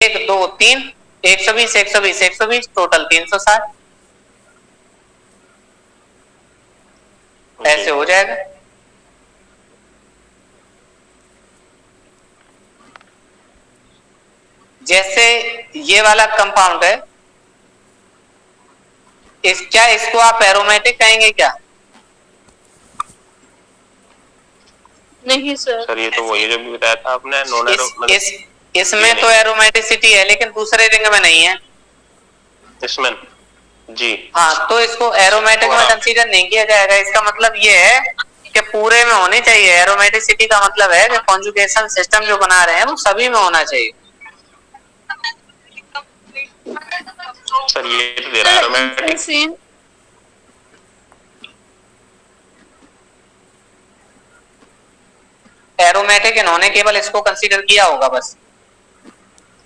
1 2 3 120 120 120 total 360 ऐसे हो जाएगा। जैसे ये वाला कंपाउंड है, क्या इसको आप एरोमेटिक कहेंगे क्या? नहीं सर ये तो वही जो भी बताया था आपने, नॉन एरो इसमें तो एरोमेटिसिटी है लेकिन दूसरे रिंग में नहीं है इसमें जी। हाँ, तो इसको एरोमेटिक में कंसीडर नहीं किया जाएगा। इसका मतलब ये है कि पूरे में होनी चाहिए। एरोमेटिसिटी का मतलब है कि कॉन्जुगेशन सिस्टम जो बना रहे हैं वो सभी में होना चाहिए। सर ये तो दे रहा है एरोमेटिक। एरोमेटिक इन्होंने केवल इसको कंसीडर किया होगा बस,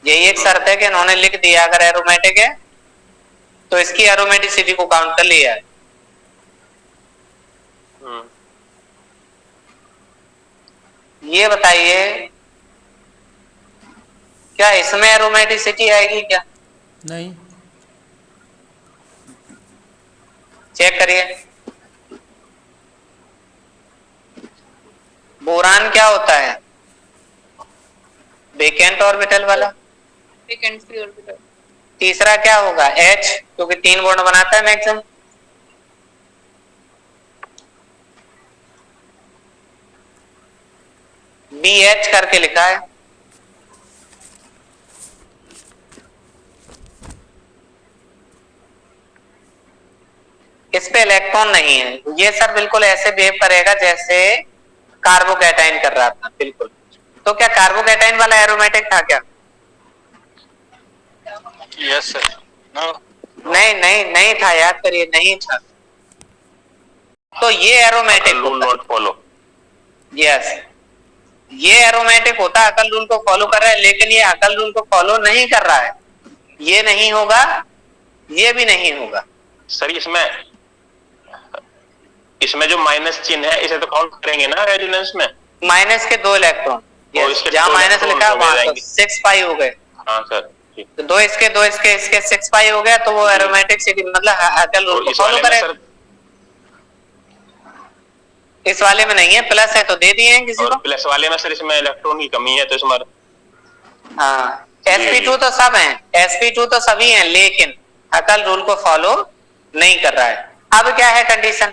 यही एक शर्त है कि इन्होंने लिख दिया अगर एरोमेटिक है तो इसकी एरोमेटिसिटी को काउंट कर लिया है। ये बताइए क्या इसमें एरोमेटिसिटी आएगी क्या? नहीं। चेक करिए। बोरान क्या होता है? वेकेंट ऑर्बिटल वाला। Vacant free orbital. तीसरा क्या होगा? H, क्योंकि 3 बॉन्ड बनाता है मैक्सिमम। BH करके लिखा है। इस पे इलेक्ट्रॉन नहीं है। ये सर बिल्कुल ऐसे बिहेव करेगा जैसे कार्बोकैटाइन कर रहा था, बिल्कुल। तो क्या कार्बोकैटाइन वाला एरोमेटिक था क्या? Yes sir. नहीं नहीं नहीं था, याद करिए, नहीं था। तो ये aromatic rule not follow. Yes, ये एरोमेटिक होता है, अकल रूल को फॉलो कर रहा है, लेकिन ये अकल रूल को फॉलो नहीं कर रहा है। ये नहीं होगा, ये भी नहीं होगा। सर इसमें जो माइनस चिन्ह है इसे तो काउंट करेंगे ना रेजोनेंस में। माइनस के 2 इलेक्ट्रॉन, जहां माइनस लिखा है वहां तो 6 पाई हो गए। हाँ सर। तो 2 इसके 6 पाई हो गया, तो वो एरोमेटिक सिटी मतलब अकल रूल को फॉलो करेगा। इस वाले में नहीं है, प्लस है तो दे दिए हैं किसी को। प्लस वाले में सर इसमें इलेक्ट्रॉन की कमी है तो इसमें हाँ, sp2 तो सब हैं, sp2 तो सभी हैं, लेकिन अकल रूल को फॉलो नहीं कर रहा है। अब क्या है कंडीशन?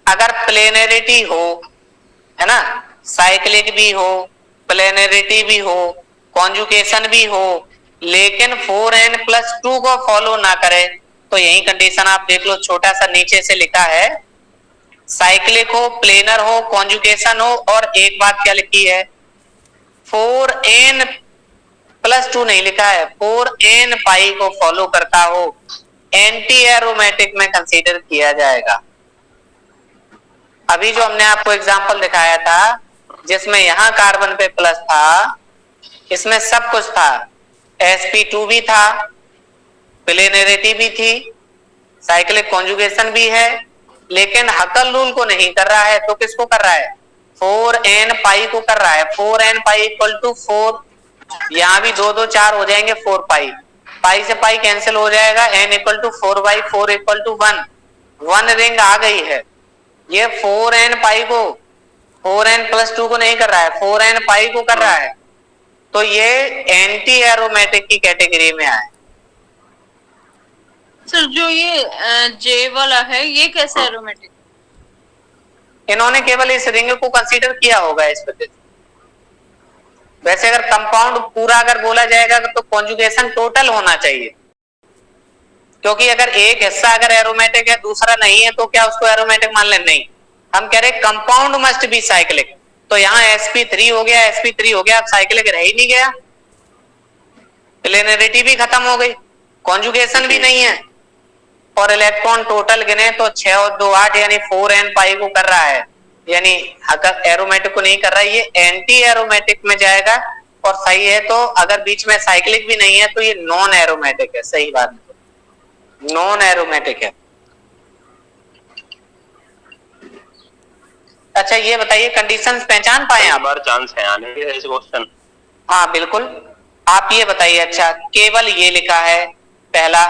अगर प्लेनरिटी हो, है ना, साइक्लिक भी हो, प्लेनरिटी भी हो, कॉन्जुगेशन भी हो, लेकिन 4n+2 को फॉलो ना करे, तो यही कंडीशन आप देख लो, छोटा सा नीचे से लिखा है, साइक्लिक हो, प्लेनर हो, कॉन्जुगेशन हो, और एक बात क्या लिखी है, 4n+2 नहीं लिखा है, 4n पाई को फॉलो करता हो, एंटी एरोमेटिक में कंसीडर किया जाएगा। अभी जो हमने आपको एग्जांपल दिखाया था जिसमें यहां कार्बन पे प्लस था, इसमें सब कुछ था, sp2 भी था, प्लेनरिटी भी थी, साइक्लिक कॉन्जुगेशन भी है, लेकिन हकल रूल को नहीं कर रहा है। तो किसको कर रहा है? 4n पाई को कर रहा है। 4n पाई इक्वल टू 4, यहां भी 2 2 4 हो जाएंगे, 4 पाई, पाई से पाई कैंसिल हो जाएगा, n equal to 4/4 equal to 1, 1 ring आ गई है। ये 4n पाई को, 4n+2 को नहीं कर रहा है, 4n पाई को कर रहा है, तो ये एंटी एरोमेटिक की कैटेगरी में आए। सर जो ये जे वाला है ये कैसे एरोमेटिक? इन्होंने केवल इस रिंग को कंसीडर किया होगा इस पे। वैसे अगर कंपाउंड पूरा अगर बोला जाएगा तो कॉन्जुगेशन टोटल होना चाहिए, क्योंकि अगर एक हिस्सा अगर एरोमेटिक है दूसरा नहीं है तो क्या उसको एरोमेटिक मान लें? नहीं, हम कह रहे कंपाउंड मस्ट बी साइक्लिक। तो यहाँ sp3 हो गया, sp3 हो गया, अब साइक्लिक रह ही नहीं गया, प्लेनरिटी भी खत्म हो गई, कॉन्जुगेशन भी नहीं है, और इलेक्ट्रॉन टोटल गिने तो 6 और 2 8, यानी 4n पाई को कर रहा है, यानी अगर एरोमेटिक को नहीं कर रहा है, ये एंटी एरोमेटिक में जाएगा। और सही है, तो अगर बीच में साइक्लिक भी नहीं है तो ये नॉन एरोमेटिक है। सही बात, नॉन एरोमेटिक है। अच्छा ये बताइए कंडीशंस पहचान पाए आप? बार चांस है आने के इस क्वेश्चन। हाँ बिल्कुल, आप ये बताइए, अच्छा केवल ये लिखा है पहला,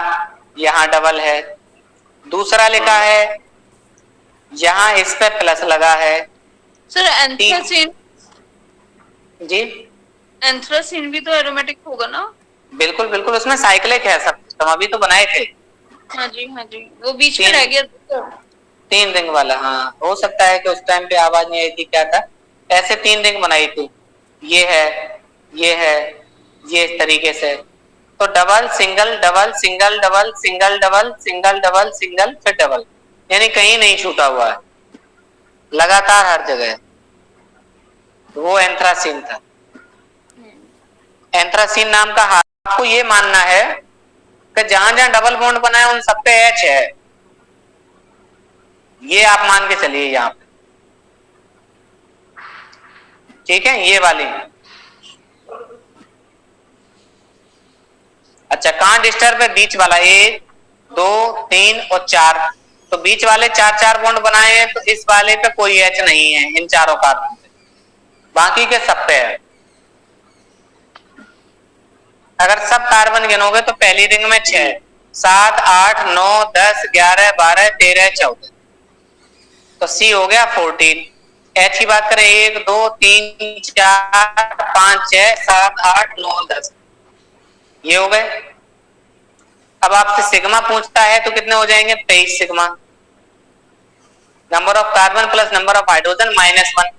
यहाँ डबल है, दूसरा लिखा है यहाँ इस पे प्लस लगा है। सर एंथ्रासीन, जी एंथ्रासीन भी तो एरोमेटिक होगा ना? बिल्कुल बिल्कुल, उसमें साइक्लिक है सब सिस्टम, अभी तो बनाए थे। हाँ जी हाँ जी, वो बीच में रह गया था। 3 रिंग वाला, हाँ हो सकता है कि उस टाइम पे आवाज नहीं आई थी, क्या था, ऐसे 3 रिंग बनाई थी, ये है, ये है, ये इस तरीके से। तो double single double single double single double single double single फिर डबल, यानी कहीं नहीं छूटा हुआ है, लगातार हर जगह। तो वो एंथ्रासीन था। एंथ्रासीन नाम का, आपको ये मानना है कि जहां जहां डबल बॉन्ड बना है उन सब पे एच है, ये आप मान के चलिए यहां पे, ठीक है, ये वाली। अच्छा कहां डिस्टर्ब है? बीच वाला, 1 2 3 और 4, तो बीच वाले 4 बॉन्ड बनाए हैं, तो इस वाले पे कोई एच नहीं है इन चारों कार्बन पे, बाकी के सब पे है। अगर सब कार्बन गिनोगे तो पहली रिंग में 6 7 8 9 10 11 12 13 14, तो सी हो गया 14। एच की बात करें 1 2 3 4 5 6 7 8 9 10, ये हो गए। अब आपसे सिग्मा पूछता है तो कितने हो जाएंगे? 23 sigma, number of carbon plus number of hydrogen -1।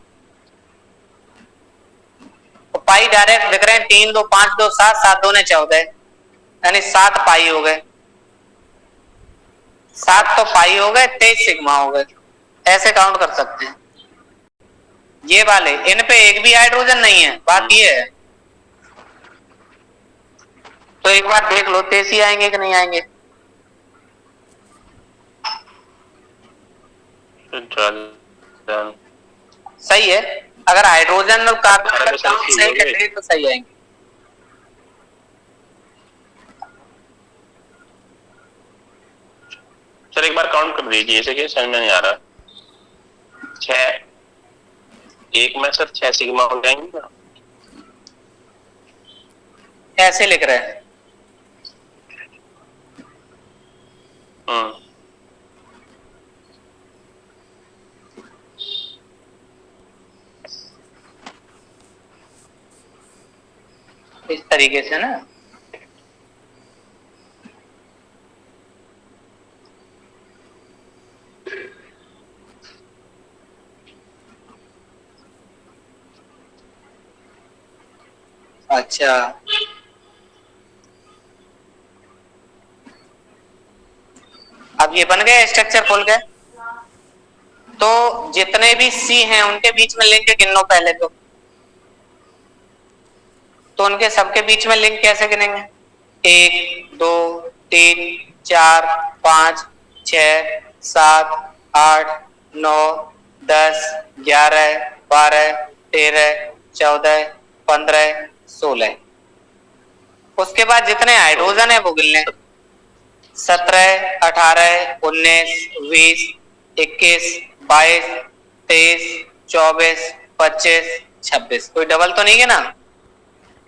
तो पाई डायरेक्ट लिख रहे हैं, 3 2 5 2 7 7 2 ने 14, यानी 7 पाई हो गए, 7 तो पाई हो गए, 23 सिग्मा हो गए, ऐसे काउंट कर सकते हैं। ये वाले इन पे एक भी हाइड्रोजन नहीं है, बात ये है। तो एक बार देख लो 23 ही आएंगे कि नहीं आएंगे। सही है, अगर हाइड्रोजन और कार्बन का काउंट सही करेंगे तो सही आएंगे। सर एक बार काउंट कर दीजिए, ऐसे कि समझ में नहीं आ रहा। 6 एक में सर 6 सिग्मा हो जाएंगे ना? ऐसे लिख रहे हैं, इस तरीके से ना। अच्छा अब ये बन गए स्ट्रक्चर खोल के, तो जितने भी सी हैं उनके बीच में लिंक गिन लो पहले तो उनके सबके बीच में लिंक कैसे गिनेंगे? 1 2 3 4 5 6 7 8 9 10 11 12 13 14 15 16, उसके बाद जितने हाइड्रोजन है वो गिन लें, 17 18 19 20 21 22 23 24 25 26, कोई डबल तो नहीं है ना?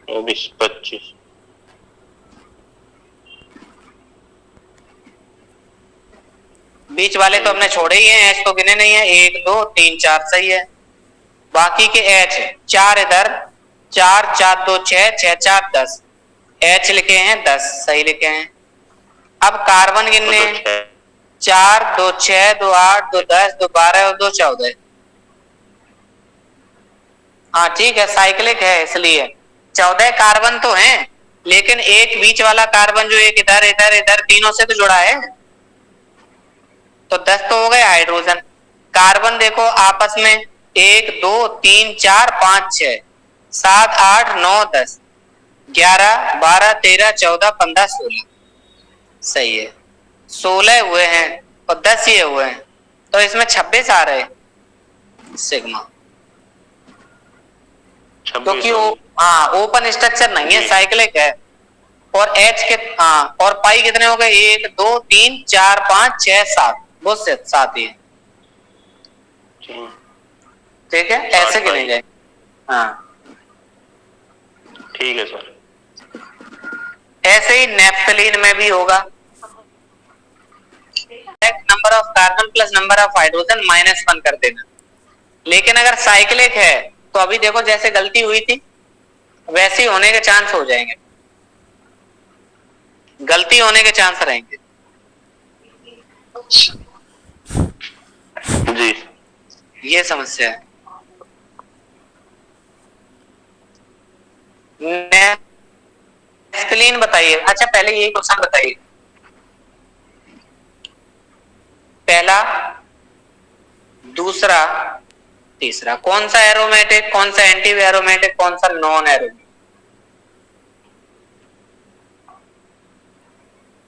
20 25 बीच वाले तो हमने छोड़े ही हैं, एच तो गिने नहीं है, 1 2 3 4 सही है, बाकी के एच 4 इधर, 4 4 2 6 6 4 10, एच लिखे हैं 10 सही लिखे हैं। अब कार्बन गिनने, 4 2 6 2 8 2 10 2 12 और 2 14, हाँ ठीक है साइक्लिक है इसलिए 14 कार्बन तो हैं, लेकिन एक बीच वाला कार्बन जो एक इधर इधर इधर तीनों से तो जुड़ा है, तो 10 तो हो गए हाइड्रोजन। कार्बन देखो आपस में 1 2 3 4 5 6 7 8 9 10 11 12 13 14 15 16, सही है 16 हुए हैं और 10 ये हुए हैं, तो इसमें 26 आ रहे सिग्मा, क्योंकि हाँ ओपन स्ट्रक्चर नहीं है, साइक्लिक है। और एच के हाँ, और पाई कितने हो गए? 1 2 3 4 5 6 7, वो 7 ही है, ठीक है ऐसे गिने जाए। हाँ ठीक है सर। ऐसे ही नेप्थलीन में भी होगा, number of carbon plus number of hydrogen -1 कर देना। लेकिन अगर साइक्लिक है तो अभी देखो जैसे गलती हुई थी वैसे ही होने के चांस हो जाएंगे, गलती होने के चांस रहेंगे। जी ये समस्या है। नेफ्थलीन बताइए। अच्छा पहले यही क्वेश्चन बताइए, पहला, दूसरा, तीसरा कौन सा एरोमेटिक, कौन सा एंटी एरोमेटिक, कौन सा नॉन एरोमेटिक?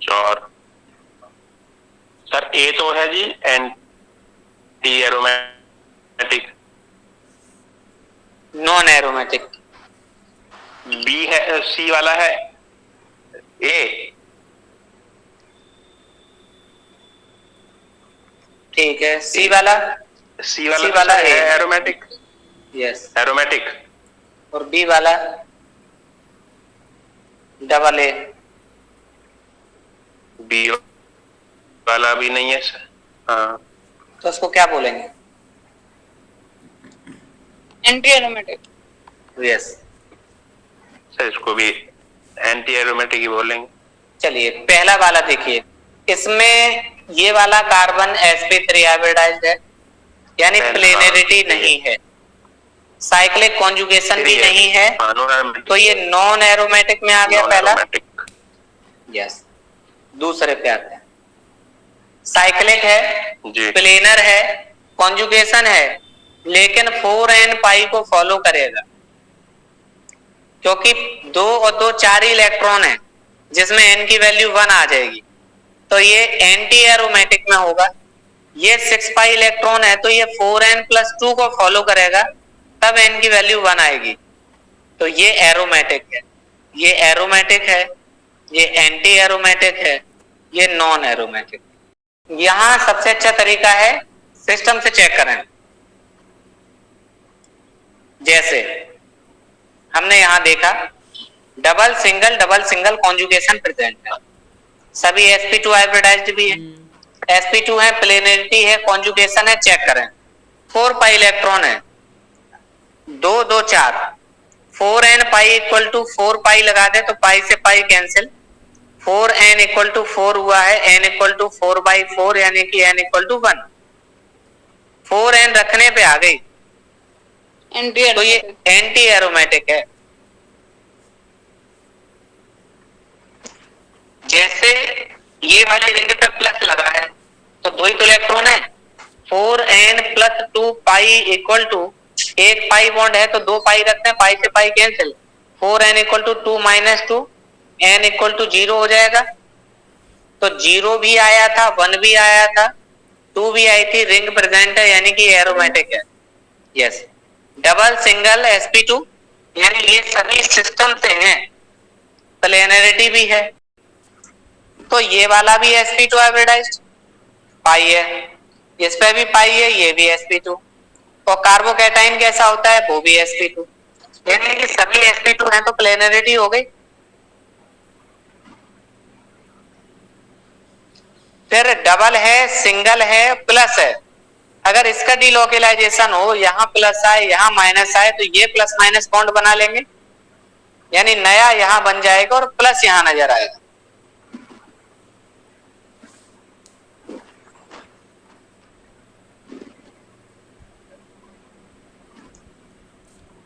और सर ए तो है जी anti aromatic, non aromatic. B है, सी वाला है ए, ठीक है, सी वाला है एरोमेटिक, यस, एरोमेटिक, और बी वाला डबल ए। बी वाला भी नहीं है सर। हाँ तो उसको क्या बोलेंगे? Anti aromatic. यस। सर इसको भी एंटी एरोमेटिक ही बोलेंगे। चलिए पहला वाला देखिए, इसमें ये वाला कार्बन sp3 हाइब्रिडाइज्ड है, यानी प्लेनरिटी नहीं है, साइक्लिक कॉन्जुगेशन भी नहीं है, तो ये नॉन एरोमेटिक में आ गया पहला। यस। दूसरे पे आते हैं, साइक्लिक है, प्लेनर है, कॉन्जुगेशन है, लेकिन 4n पाई को फॉलो करेगा, क्योंकि 2 और 2 4 इलेक्ट्रॉन है जिसमें n की वैल्यू 1 आ जाएगी, तो ये एंटी एरोमेटिक में होगा। ये 6 पाई इलेक्ट्रॉन है तो ये 4n+2 को फॉलो करेगा, तब n की वैल्यू 1 आएगी, तो ये एरोमेटिक है, ये एरोमेटिक है, ये एंटी एरोमेटिक है, ये नॉन एरोमेटिक। यहां सबसे अच्छा तरीका है सिस्टम से चेक करें। जैसे हमने यहां देखा डबल सिंगल कॉन्जुगेशन प्रेजेंट है, सभी sp2 हाइब्रिडाइज्ड भी है, sp2 है, प्लेनरिटी है, कॉन्जुगेशन है, चेक करें। 4 पाई इलेक्ट्रॉन है, 2 2 4, 4n पाई इक्वल टू 4 पाई लगा दे तो पाई से pi cancel, 4n equal to 4 हुआ है, n इक्वल टू 4/4 यानी कि n इक्वल टू 1, 4n रखने पे आ गई, तो ये एंटी एरोमेटिक है। जैसे ये वाले रिंग पे प्लस लगा है तो 2 ही तो इलेक्ट्रॉन है, 4n+2 पाई इक्वल टू, एक पाई बॉन्ड है तो 2 पाई रखते हैं, पाई से pi cancel, 4n equal to 2 - 2, n equal to 0 हो जाएगा, तो 0 भी आया था, 1 भी आया था, 2 भी आई थी, रिंग प्रेजेंट है यानी कि एरोमेटिक है। यस। डबल सिंगल sp2 यानी ये सभी सिस्टम से हैं, प्लेनरिटी भी है, तो ये वाला भी sp2 हाइब्रिडाइज्ड पाई है, इस पे भी पाई है, ये भी sp2, और कार्बोकैटाइन कैसा होता है, वो भी sp2, यानी कि सभी sp2 हैं तो प्लेनरिटी हो गई। फिर डबल है, सिंगल है, प्लस है, अगर इसका डिलोकेलाइजेशन हो, यहां प्लस आए यहां माइनस आए तो ये प्लस माइनस बॉन्ड बना लेंगे, यानी नया यहां बन जाएगा और प्लस यहां नजर आएगा।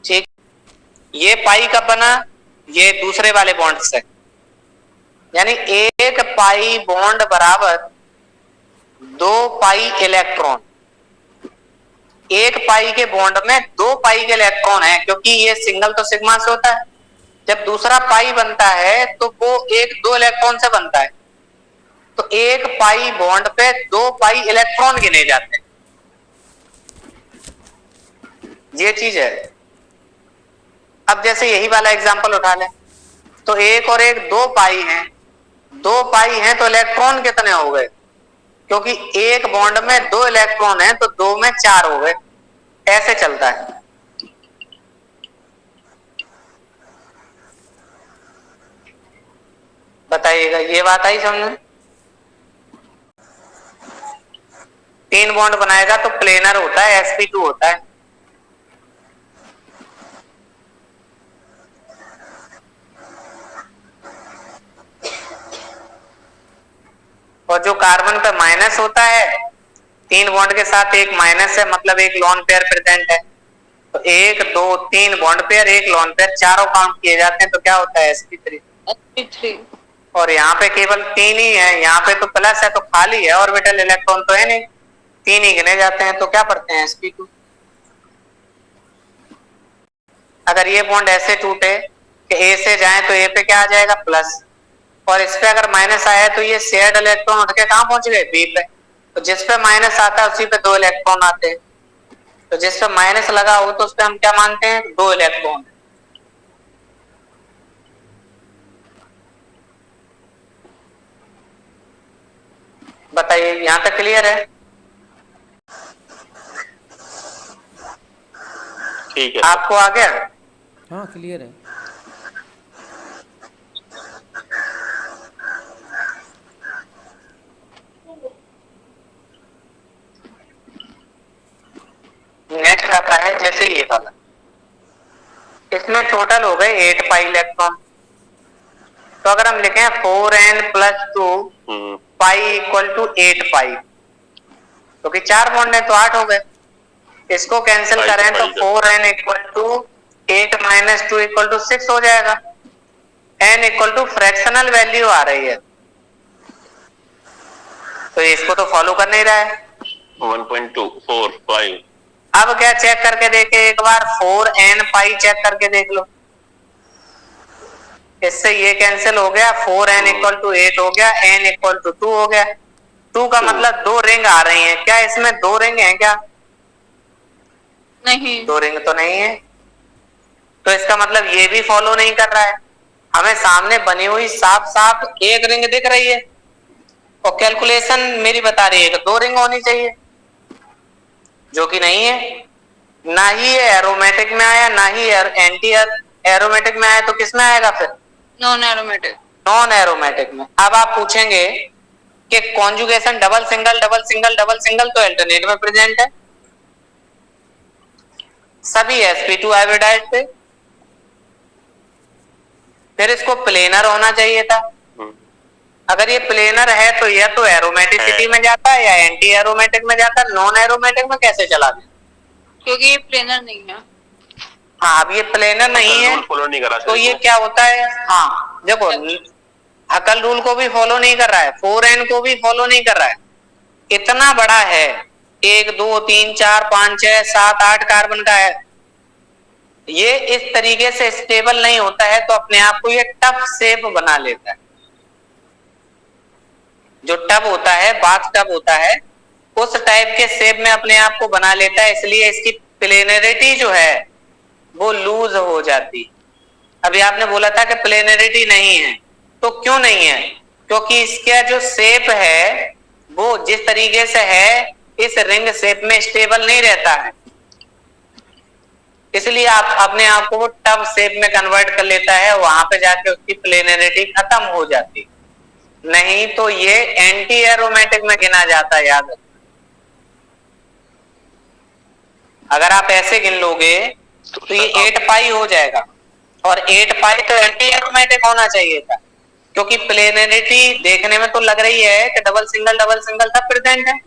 ठीक, ये पाई कब बना, ये दूसरे वाले बॉन्ड से, यानी एक पाई बॉन्ड बराबर 2 पाई इलेक्ट्रॉन, एक पाई के बॉन्ड में 2 पाई के इलेक्ट्रॉन है, क्योंकि ये सिंगल तो सिग्मा से होता है, जब दूसरा पाई बनता है तो वो 2 इलेक्ट्रॉन से बनता है, तो एक पाई बॉन्ड पे 2 पाई इलेक्ट्रॉन गिने जाते हैं, ये चीज है। अब जैसे यही वाला एग्जांपल उठा लें, तो एक और एक 2 पाई हैं, 2 पाई हैं तो इलेक्ट्रॉन कितने हो गए, क्योंकि एक बॉन्ड में 2 इलेक्ट्रॉन हैं तो 2 में 4 हो गए, ऐसे चलता है। बताइएगा, ये बात आई समझ में? 3 बॉन्ड बनाएगा तो प्लेनर होता है, sp2 होता है। और जो कार्बन पे माइनस होता है, 3 बॉन्ड के साथ एक माइनस है, मतलब एक लोन पेयर प्रेजेंट है। तो 1 2 3 बॉन्ड पेयर, एक लोन पेयर, चारों काउंट किए जाते हैं तो क्या होता है sp3। sp3। और यहाँ पे केवल 3 ही है, यहाँ पे तो प्लस है तो खाली है, ऑर्बिटल इलेक्ट्रॉन तो है नहीं, 3 ही गिने जाते हैं, तो क्या पढ़ते हैं sp2। अगर ये बॉन्ड ऐसे टूटे कि ए से जाए तो ए पे क्या आ जाएगा, प्लस, और इस पे अगर माइनस आया तो ये शेयर्ड इलेक्ट्रॉन उठ के कहां पहुंच गए, बी पे। तो जिस पे माइनस आता है उसी पे 2 इलेक्ट्रॉन आते हैं, तो जिस पे माइनस लगा हो तो उस पे हम क्या मानते हैं, 2 इलेक्ट्रॉन। बताइए, यहां तक क्लियर है? ठीक है। आपको आ गया? हाँ क्लियर है। नेक्स्ट आता है जैसे ये वाला, इसमें टोटल हो गए 8 पाई इलेक्ट्रॉन। तो अगर हम लिखें 4n+2 पाई इक्वल टू 8 पाई, क्योंकि 4 बॉन्ड है तो 8 हो गए। इसको कैंसिल करें तो 4n equal to 8 minus 2 equal to 6 हो जाएगा। n equal to fractional value आ रही है, तो इसको तो फॉलो कर नहीं रहा है। 1.245। अब क्या चेक करके देखे एक बार, 4n पाई चेक करके देख लो, इससे ये कैंसिल हो गया, 4n इक्वल टू 8 हो गया, n इक्वल टू 2 हो गया। 2 का मतलब 2 रिंग आ रही हैं, क्या इसमें 2 रिंग हैं क्या? नहीं। 2 रिंग तो नहीं है, तो इसका मतलब ये भी फॉलो नहीं कर रहा है। हमें सामने बनी हुई साफ साफ एक रिंग दिख रही है, और कैलकुलेशन मेरी बता रही है कि 2 रिंग होनी चाहिए, जो कि नहीं है। ना ही ये एरोमेटिक में आया, ना ही एंटी एरोमेटिक में आया, तो किस में आएगा फिर? Non aromatic. नॉन एरोमेटिक में। अब आप पूछेंगे कि conjugation double single double single double single तो अल्टरनेट में प्रेजेंट है, सभी sp2 हाइब्रिडाइज पे, फिर इसको प्लेनर होना चाहिए था। अगर ये प्लेनर है तो यह तो एरोमेटिसिटी में जाता है या एंटी एरोमेटिक में जाता है, नॉन एरोमेटिक में कैसे चला गया? क्योंकि ये प्लेनर नहीं है। हाँ, अब ये प्लेनर नहीं है फॉलो नहीं करा तो ये क्या होता है, हाँ देखो, हकल रूल को भी फॉलो नहीं कर रहा है, 4n को भी फॉलो नहीं कर रहा है। इतना बड़ा है, 1 2 3 4 5 6 7 8 कार्बन का है, ये इस तरीके से स्टेबल नहीं होता है, तो अपने आप को ये टफ शेप बना लेता है। जो टब होता है, बाथ टब होता है, उस टाइप के शेप में अपने आप को बना लेता है, इसलिए इसकी प्लेनरिटी जो है वो लूज हो जाती। अभी आपने बोला था कि प्लेनरिटी नहीं है, तो क्यों नहीं है? क्योंकि इसका जो शेप है वो जिस तरीके से है इस रिंग शेप में स्टेबल नहीं रहता है, इसलिए आप अपने आप को वो टब शेप में कन्वर्ट कर लेता है, वहां पे जाके उसकी प्लेनरिटी खत्म हो जाती, नहीं तो ये एंटी एरोमेटिक में गिना जाता है, याद रखना। अगर आप ऐसे गिन लोगे तो ये 8 पाई हो जाएगा, और 8 पाई तो एंटी एरोमेटिक होना चाहिए था, क्योंकि प्लेनरिटी देखने में तो लग रही है कि डबल सिंगल सब प्रेजेंट है,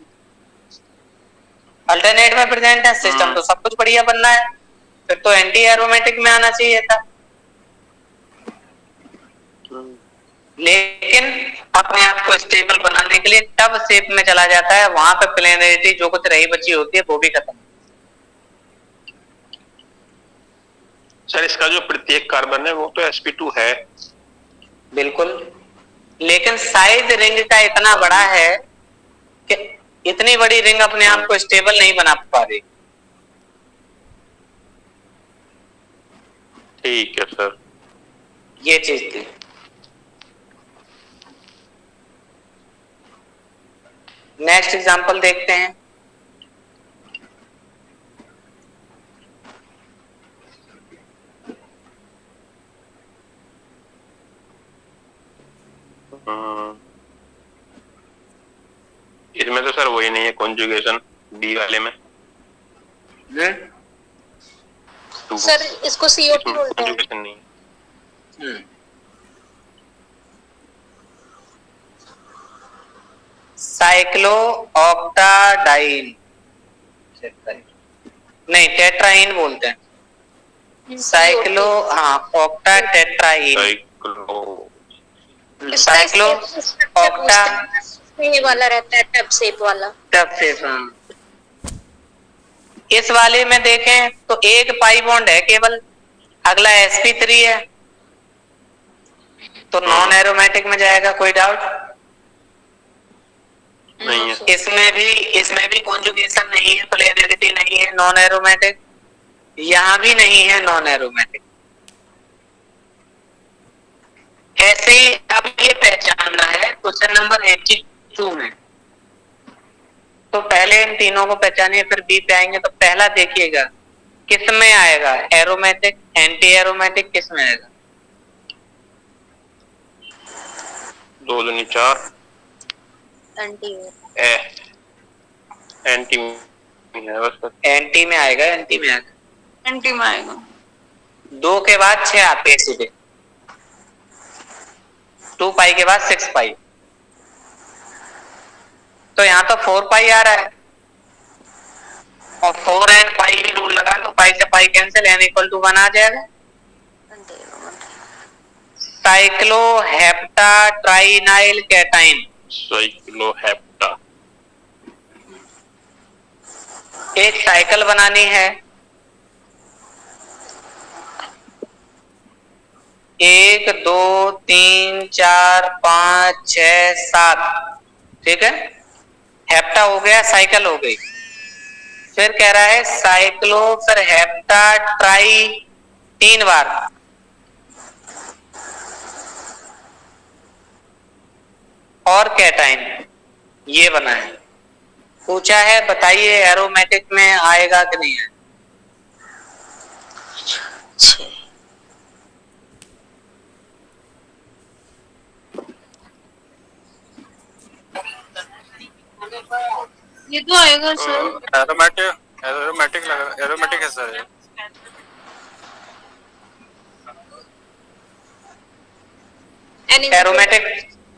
अल्टरनेट में प्रेजेंट है, सिस्टम तो सब कुछ बढ़िया बनना है, फिर तो एंटी एरोमेटिक में आना चाहिए था। लेकिन अपने आप को स्टेबल बनाने के लिए टब शेप में चला जाता है, वहां पे प्लेनरिटी जो कुछ रही बची होती है वो भी खत्म। सर इसका जो प्रत्येक कार्बन है वो तो sp2 है। बिल्कुल, लेकिन साइज रिंग का इतना बड़ा है कि इतनी बड़ी रिंग अपने आप को स्टेबल नहीं बना पा रही। ठीक है सर, ये चीज थी। नेक्स्ट एग्जांपल देखते हैं। हम्म, इसमें तो सर वही नहीं है कॉन्जुगेशन बी वाले में। सर इसको सीओटी इसमें बोलते हैं। कॉन्जुगेशन नहीं है। साइक्लो ऑक्टाडाइन, नहीं टेट्राइन बोलते हैं। साइक्लो, हाँ ऑक्टा टेट्राइन। साइक्लो साइक्लो ऑक्टा ये वाला रहता है टब शेप वाला। टब शेप, हाँ। इस वाले में देखें तो एक पाई बॉन्ड है केवल, अगला sp3 है, तो नॉन एरोमेटिक में जाएगा, कोई डाउट नहीं है। इसमें भी कॉन्जुगेशन नहीं है, प्लेनरिटी नहीं है, नॉन एरोमेटिक, यहां भी नहीं है नॉन एरोमेटिक। ऐसे ही अब ये पहचानना है क्वेश्चन नंबर 82 में, तो पहले इन तीनों को पहचानिए फिर बी पे आएंगे। तो पहला देखिएगा किस में आएगा, एरोमेटिक, एंटी एरोमेटिक, किस में आएगा? 2 दूनी 4 एंटी एंटी में है बस। एंटी में आएगा, एंटी में आएगा। एंटी में आएगा। 2 के बाद 6 आते हैं सीधे, 2 पाई के बाद 6 पाई, तो यहां तो 4 पाई आ रहा है, और 4 एंड पाई भी रूल लगा तो पाई से pi cancel, n equal to 1 आ जाएगा। Cyclo hepta trienyl cation, cyclohepta. एक साइकिल बनानी है, 1 2 3 4 5 6 7, ठीक है, हेप्टा हो गया, साइकिल हो गई। फिर कह रहा है साइक्लो, फिर हेप्टा ट्राई 3 बार, और कैटाइन, ये बना है। पूछा है बताइए एरोमेटिक में आएगा कि नहीं है? ये तो आएगा सर। एरोमेटिक है सर। एरोमेटिक,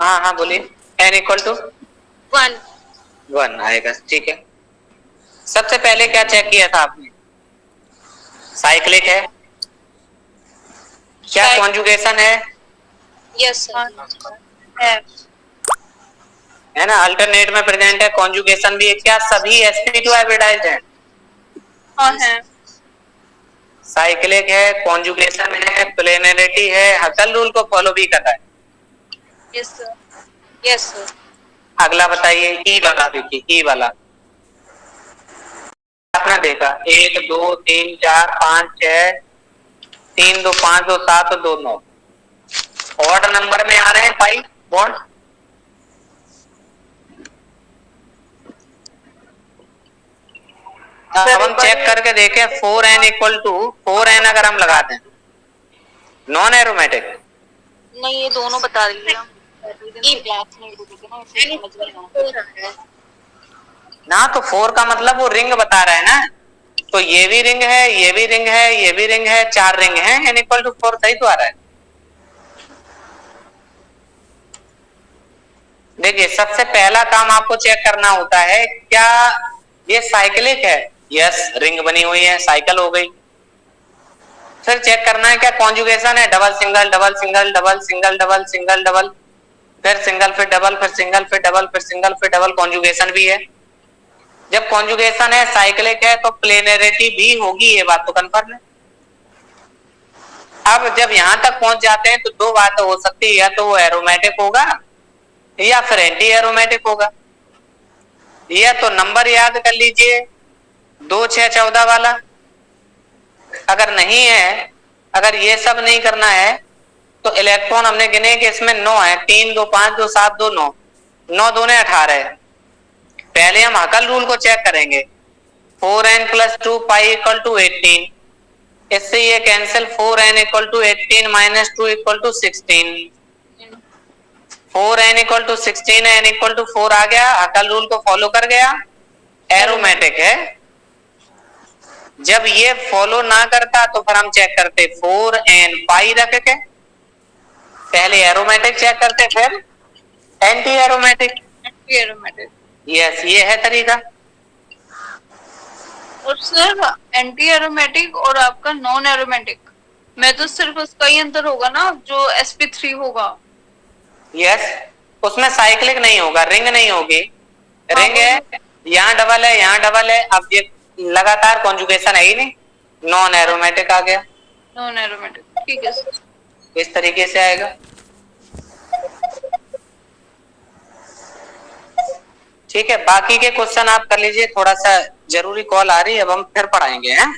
हाँ हाँ बोलिए। n इक्वल टू 1 आएगा, ठीक है। सबसे पहले क्या चेक किया था आपने? साइक्लिक है क्या, कॉन्जुगेशन है? यस सर है ना, अल्टरनेट में प्रेजेंट है, कॉन्जुगेशन भी है क्या? सभी sp2 हाइब्रिडाइज्ड है। हाँ है। साइक्लिक है, कॉन्जुगेशन है, प्लेनरिटी है, हकल रूल को फॉलो भी कर रहा है। Yes sir yes sir. अगला बताइए, ई वाला देखिए, ई वाला आपने देखा 1 2 3 4 5 6, 3 2 5 2 7 2 9, ऑड नंबर में आ रहे हैं पाई बॉन्ड। अब हम चेक करके देखें 4n इक्वल टू 4n अगर हम लगाते हैं, नॉन एरोमेटिक। नहीं ये दोनों बता दीजिए। ना तो 4 का मतलब वो रिंग बता रहा है ना, तो ये भी रिंग है, ये भी रिंग है, ये भी रिंग है, 4 रिंग है, n इक्वल टू 4 सही तो आ रहा है। देखिए सबसे पहला काम आपको चेक करना होता है, क्या ये साइक्लिक है? यस, रिंग बनी हुई है, साइकिल हो गई। फिर चेक करना है क्या कॉन्जुगेशन है? Double single double single double single double single double, फिर सिंगल फिर डबल, फिर सिंगल फिर डबल, फिर सिंगल फिर डबल, कॉन्जुगेशन भी है। जब कॉन्जुगेशन है, साइक्लिक है, तो प्लेनरिटी भी होगी, ये बात तो कंफर्म है। अब जब यहां तक पहुंच जाते हैं तो 2 बातें हो सकती है, या तो वो एरोमेटिक होगा या फिर एंटी एरोमेटिक होगा। या तो नंबर याद कर लीजिए 2 6 14 वाला, अगर नहीं है, अगर ये सब नहीं करना है तो इलेक्ट्रॉन हमने गिने कि इसमें 9 है, 3 2 5 2 7 2 9, 9 दूने 18 है। पहले हम हकल रूल को चेक करेंगे, 4n + 2 पाई इक्वल टू 18, इससे ये cancel, 4n = 18 - 2 = 16, 4n equal to 16 n equal to 4 आ गया, हकल रूल को फॉलो कर गया, एरोमेटिक है। जब ये फॉलो ना करता तो फिर हम चेक करते 4n पाई रख के, पहले एरोमेटिक चेक करते फिर anti aromatic. Anti aromatic. Yes, ये है तरीका। और सर एंटी एरोमेटिक और आपका नॉन एरोमेटिक में तो सिर्फ उसका ही अंतर होगा ना, जो sp3 होगा। यस, उसमें साइक्लिक नहीं होगा, रिंग नहीं होगी। रिंग है, यहाँ डबल है, यहाँ डबल है, अब ये लगातार कॉन्जुगेशन है ही नहीं, नॉन एरोमेटिक आ गया। नॉन एरोमेटिक, ठीक है सर। इस तरीके से आएगा। ठीक है, बाकी के क्वेश्चन आप कर लीजिए, थोड़ा सा जरूरी कॉल आ रही है, अब हम फिर पढ़ाएंगे हैं।